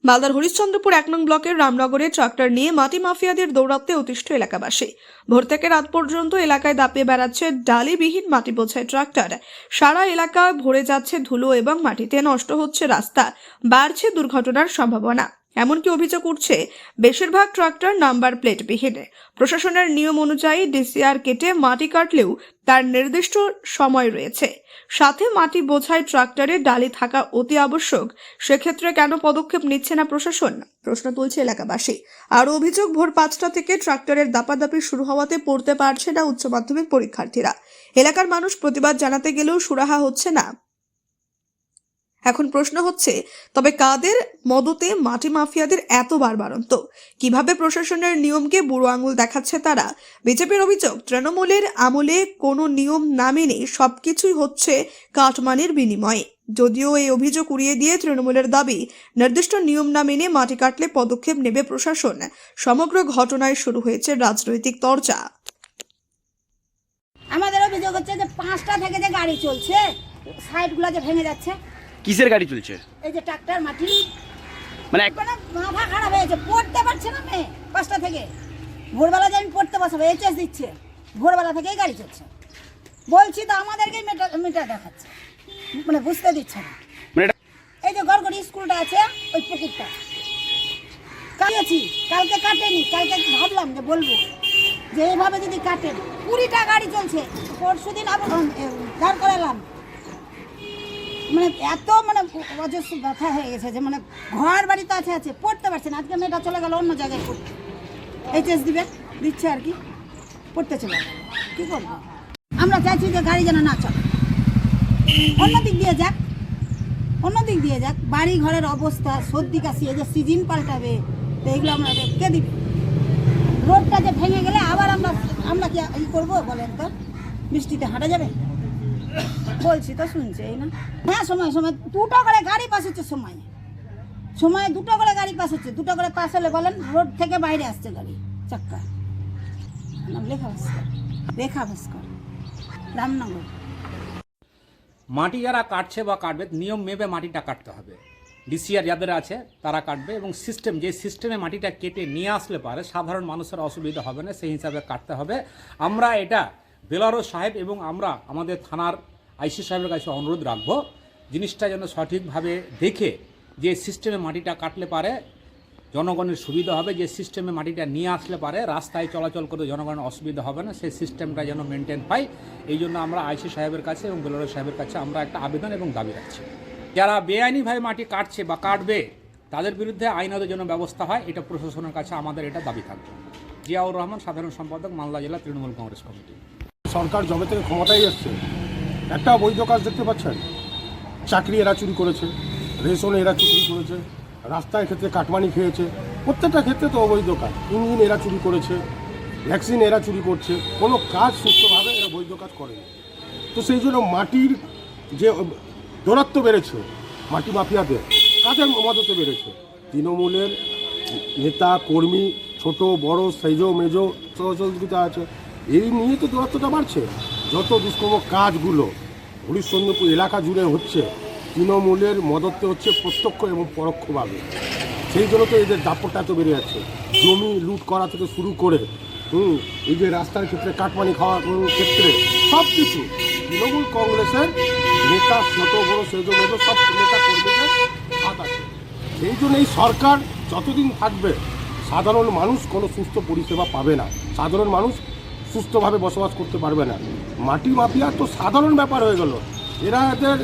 মালদার হরিশ্চন্দ্রপুর 1 নং ব্লকের রামনগরে ট্রাক্টর নিয়ে মাটি মাফিয়াদের দৌরাত্মে অতিষ্ঠ এলাকাবাসী। ভোর থেকে রাত পর্যন্ত এলাকায় দাপিয়ে বেড়াচ্ছে ডালিবিহীন মাটি বোঝাই ট্রাক্টর। সারা এলাকা ভরে যাচ্ছে ধুলো এবং মাটিতে, নষ্ট হচ্ছে রাস্তা, বাড়ছে দুর্ঘটনার সম্ভাবনা। এমনকি অভিযোগ উঠছে বেশিরভাগ ট্রাক্টর নাম্বার প্লেট বিহীন। প্রশাসনের নিয়ম অনুযায়ী ডিসিআর কেটে মাটি কাটলেও তার নির্দিষ্ট সময় রয়েছে, সাথে মাটি বোঝাই ট্রাক্টরে ডালি থাকা অতি আবশ্যক। সেক্ষেত্রে কেন পদক্ষেপ নিচ্ছে না প্রশাসন, প্রশ্ন তুলছে এলাকাবাসী। আরও অভিযোগ, ভোর 5টা থেকে ট্রাক্টরের দাপাদাপি শুরু হওয়াতে পড়তে পারছে না উচ্চ মাধ্যমিক পরীক্ষার্থীরা। এলাকার মানুষ প্রতিবাদ জানাতে গেলেও সুরাহা হচ্ছে না। এখন প্রশ্ন হচ্ছে, তবে কাদের মদতে মাটি মাফিয়াদের এত বাড়বাড়ন্ত? কিভাবে প্রশাসনের নিয়মকে বুড়ো আঙুল দেখাচ্ছে তারা? বিজেপির অভিযোগ, তৃণমূলের আমলে কোনো নিয়ম না মেনে সবকিছুই হচ্ছে কাটমানির বিনিময়ে। যদিও এই অভিযোগ উড়িয়ে দিয়ে তৃণমূলের দাবি, নির্দিষ্ট নিয়ম না মেনে মাটি কাটলে পদক্ষেপ নেবে প্রশাসন। সমগ্র ঘটনায় শুরু হয়েছে রাজনৈতিক চর্চা। আমাদের অভিযোগ হচ্ছে যে 5টা থেকে যে গাড়ি চলছে, সাইডগুলো যে ভেঙে যাচ্ছে। কিসের গাড়ি চলছে? এই যে ট্রাক্টর মাটি, মানে মাথা খারাপ হয়েছে, পড়তে পারছে না মেয়ে। 5টা থেকে ভোরবেলা যে আমি পড়তে বসাবো, এইচএস দিচ্ছে, ভোরবেলা থেকেই গাড়ি চলছে। বলছি তো আমাদেরকেই মিটার দেখাচ্ছে, মানে বুঝতে দিচ্ছে না। এই যে গড়গড়ি স্কুলটা আছে, ওই পুকুরটা কাটিয়েছি, কালকে কাটেনি। কালকে ভাবলাম যে বলবো যে এইভাবে যদি কাটেন, 20টা গাড়ি চলছে। পরশু দিন আবার দাঁড় করালাম, মানে এত মানে অজস্র ব্যথা হয়ে গেছে যে মানে ঘর বাড়ি তো আছে পড়তে পারছে না। আজকে মেয়েটা চলে গেল অন্য জায়গায় পড়তে, এইচএস দিচ্ছে আর কি, পড়তে চলে গেল। কী করবো? আমরা চাইছি যে গাড়ি যেন না চলে, অন্য দিক দিয়ে যাক। বাড়ি ঘরের অবস্থা, সর্দি কাশি, এই যে সিজন পাল্টাবে, তো এইগুলো আমরা কে দিবে? রোডটা যে ভেঙে গেলে আবার আমরা কি ই করবো বলেন তো? বৃষ্টিতে হাঁটা যাবে? বলছি তো শুনছে এই না। হ্যাঁ, সময় 2টো করে গাড়ি পাস হচ্ছে, সময় 2টো করে গাড়ি পাস হচ্ছে। 2টো করে পাস হলে বলেন রোড থেকে বাইরে আসছে গাড়ি চাক্কা। রেখা ভাস্কর, রামনগর। মাটি যারা কাটছে বা কাটবে, নিয়ম মেপে মাটিটা কাটতে হবে। ডিসিআর যাদের আছে তারা কাটবে, এবং যে সিস্টেমে মাটিটা কেটে নিয়ে আসলে পারে সাধারণ মানুষের অসুবিধা হবে না, সেই হিসাবে কাটতে হবে। আমরা এটা বেলারো সাহেব এবং আমরা আমাদের থানার আইসি সাহেবের কাছে অনুরোধ রাখবো, জিনিসটা যেন সঠিকভাবে দেখে যে সিস্টেমে মাটিটা কাটলে পারে জনগণের সুবিধা হবে, যে সিস্টেমে মাটিটা নিয়ে আসলে পারে রাস্তায় চলাচল করতে জনগণের অসুবিধা হবে না, সেই সিস্টেমটা যেন মেনটেন পাই। এই জন্য আমরা আইসি সাহেবের কাছে এবং বেলারো সাহেবের কাছে আমরা একটা আবেদন এবং দাবি রাখছি। যারা বেআইনিভাবে মাটি কাটছে বা কাটবে তাদের বিরুদ্ধে আইনত যেন ব্যবস্থা হয়, এটা প্রশাসনের কাছে আমাদের এটা দাবি থাকবে। জিয়াউর রহমান, সাধারণ সম্পাদক, মালদা জেলা তৃণমূল কংগ্রেস কমিটি। সরকার যবে থেকে ক্ষমতায় এসছে, একটা বৈধ কাজ দেখতে পাচ্ছেন। চাকরি এরা চুরি করেছে, রেশন এরা চুরি করেছে, রাস্তার ক্ষেত্রে কাটমানি খেয়েছে, প্রত্যেকটা ক্ষেত্রে তো অবৈধ কাজ। ইঞ্জিন এরা চুরি করেছে, ভ্যাকসিন এরা চুরি করছে, কোনো কাজ সুস্থভাবে এরা বৈধ কাজ করেনি। তো সেই জন্য মাটির যে দৌরাত্ম বেড়েছে, মাটি মাফিয়াদের কাজের মদতে বেড়েছে। তৃণমূলের নেতা কর্মী, ছোট বড়, সেজো মেজো সহযোগিতা আছে, এই নিয়ে তো দূরত্বটা বাড়ছে। যত দুষ্কর্ম কাজগুলো হরিশ্চন্দ্রপুর এলাকা জুড়ে হচ্ছে, তৃণমূলের মদতে হচ্ছে প্রত্যক্ষ এবং পরোক্ষভাবে। সেই জন্য তো এদের দাপটটা এত বেড়ে যাচ্ছে। জমি লুট করা থেকে শুরু করে এই যে রাস্তার ক্ষেত্রে কাটমানি খাওয়ার ক্ষেত্রে সব কিছু তৃণমূল কংগ্রেসের নেতা, ছোট বড়, সেজো মেজো সব নেতা কর্মীদের হাত আছে। সেই জন্য এই সরকার যতদিন থাকবে সাধারণ মানুষ কোনো সুস্থ পরিষেবা পাবে না, সাধারণ মানুষ সুস্থভাবে বসবাস করতে পারবে না। মাটি মাফিয়া তো সাধারণ ব্যাপার হয়ে গেল। এরা এদের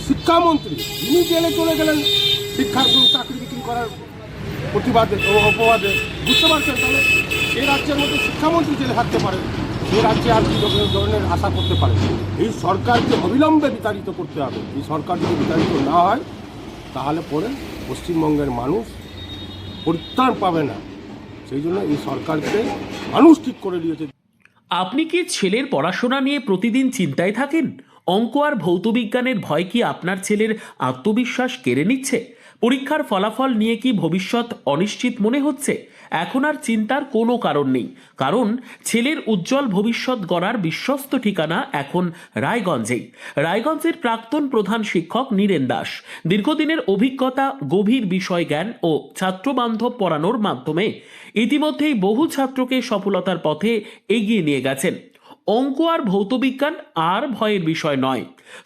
শিক্ষামন্ত্রী, তিনি জেলে চলে গেলেন শিক্ষার চাকরি বিক্রি করার প্রতিবাদে ও অপবাদে। বুঝতে পারছেন? তাহলে এই রাজ্যের মধ্যে শিক্ষামন্ত্রী জেলে থাকতে পারে, এই রাজ্যে আর কি ধরনের আশা করতে পারে? এই সরকারকে অবিলম্বে বিতাড়িত করতে হবে। এই সরকার যদি বিতাড়িত না হয় তাহলে পরে পশ্চিমবঙ্গের মানুষ পরিত্রাণ পাবে না। সেই জন্য এই সরকারকে মানুষ ঠিক করে দিয়েছে। আপনি কি ছেলের পড়াশোনা নিয়ে প্রতিদিন চিন্তায় থাকেন? অঙ্ক আর ভৌতবিজ্ঞানের ভয় কি আপনার ছেলের আত্মবিশ্বাস কেড়ে নিচ্ছে? পরীক্ষার ফলাফল নিয়ে কি ভবিষ্যৎ অনিশ্চিত মনে হচ্ছে? এখন আর চিন্তার কোনো কারণ নেই, কারণ ছেলের উজ্জ্বল ভবিষ্যৎ গড়ার বিশ্বস্ত ঠিকানা এখন রায়গঞ্জেই। রায়গঞ্জের প্রাক্তন প্রধান শিক্ষক নীরেন দাস দীর্ঘদিনের অভিজ্ঞতা, গভীর বিষয় জ্ঞান ও ছাত্রবান্ধব পড়ানোর মাধ্যমে ইতিমধ্যেই বহু ছাত্রকে সফলতার পথে এগিয়ে নিয়ে গেছেন। অঙ্ক আর ভৌতবিজ্ঞান আর ভয়ের বিষয় নয়,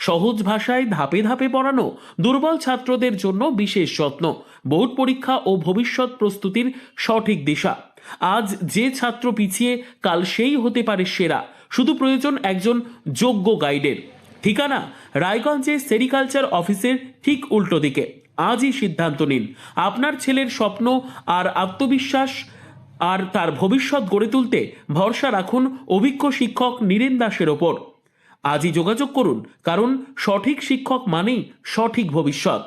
সহজ ভাষায় ধাপে ধাপে পড়ানো, দুর্বল ছাত্রদের জন্য বিশেষ যত্ন, বোর্ড পরীক্ষা ও ভবিষ্যৎ প্রস্তুতির সঠিক দিশা। আজ যে ছাত্র পিছিয়ে, কাল সেই হতে পারে সেরা, শুধু প্রয়োজন একজন যোগ্য গাইডের। ঠিকানা রায়গঞ্জে সেরিকালচার অফিসের ঠিক উল্টো দিকে। আজই সিদ্ধান্ত নিন, আপনার ছেলের স্বপ্ন আর আত্মবিশ্বাস আর তার ভবিষ্যৎ গড়ে তুলতে ভরসা রাখুন অভিজ্ঞ শিক্ষক নীরেন দাসের ওপর। আজই যোগাযোগ করুন, কারণ সঠিক শিক্ষক মানেই সঠিক ভবিষ্যৎ।